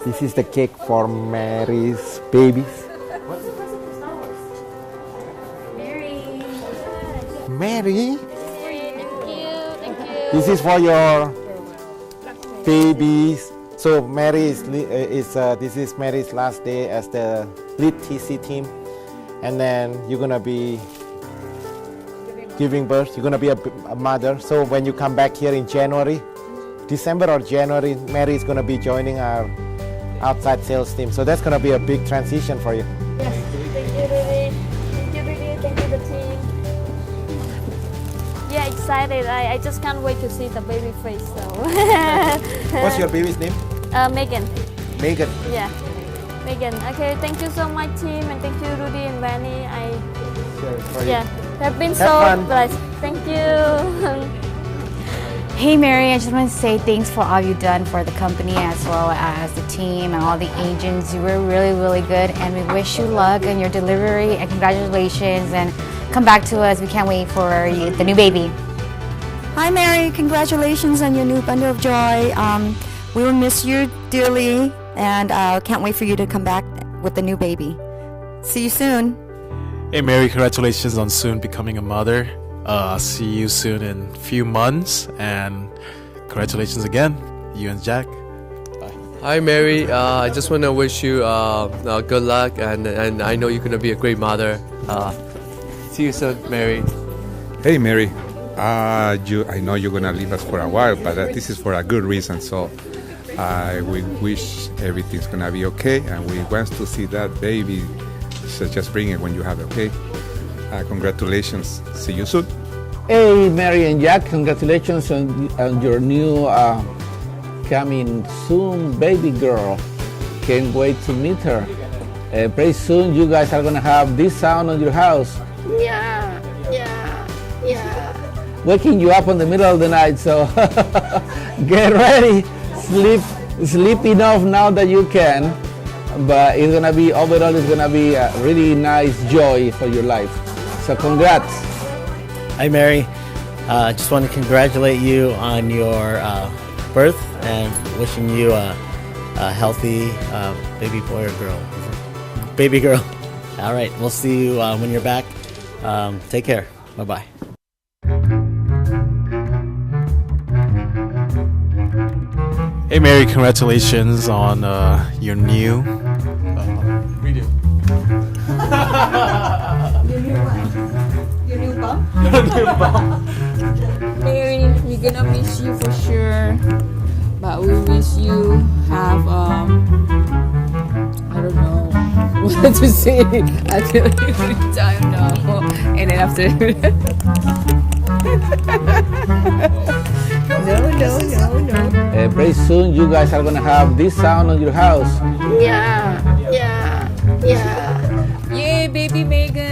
This is the cake for Mary's babies. Mary, this is for your babies. So Mary this is Mary's last day as the lead TC team, and then you're gonna be giving birth. You're gonna be a mother. So when you come back here in December or January, Mary is gonna be joining our outside sales team. So that's gonna be a big transition for you. Yes, thank you, Rudy. Thank you, Rudy. Thank you, the team. Yeah, excited. I just can't wait to see the baby face. So. What's your baby's name? Megan. Megan. Yeah, Megan. Okay, thank you so much, team, and thank you, Rudy and Vanny. Have been so blessed. Thank you. Hey Mary, I just want to say thanks for all you've done for the company as well as the team and all the agents. You were really, really good, and we wish you luck in your delivery and congratulations, and come back to us. We can't wait for the new baby. Hi Mary, congratulations on your new bundle of joy. We will miss you dearly, and can't wait for you to come back with the new baby. See you soon. Hey Mary, congratulations on soon becoming a mother. I'll see you soon in a few months, and congratulations again, you and Jack. Bye. Hi Mary, I just want to wish you good luck, and I know you're going to be a great mother. See you soon, Mary. Hey Mary, I know you're going to leave us for a while, but this is for a good reason, so we wish everything's going to be okay, and we want to see that baby, so just bring it when you have it, okay? Congratulations. See you soon. Hey, Mary and Jack, congratulations on your new coming soon baby girl. Can't wait to meet her. Pretty soon you guys are going to have this sound on your house. Yeah. Waking you up in the middle of the night, so get ready. Sleep enough now that you can. But it's going to be, overall, it's going to be a really nice joy for your life. So congrats. Hi Mary, just want to congratulate you on your birth and wishing you a healthy baby boy or girl. Baby girl. All right, we'll see you when you're back. Take care. Bye-bye. Hey Mary, congratulations on your new... read it. Your new bum? Mary, we're gonna miss you for sure. But we wish you have I don't know what to say until every time now. And then after No. Pretty soon you guys are gonna have this sound on your house. Yeah. Yay, baby Megan.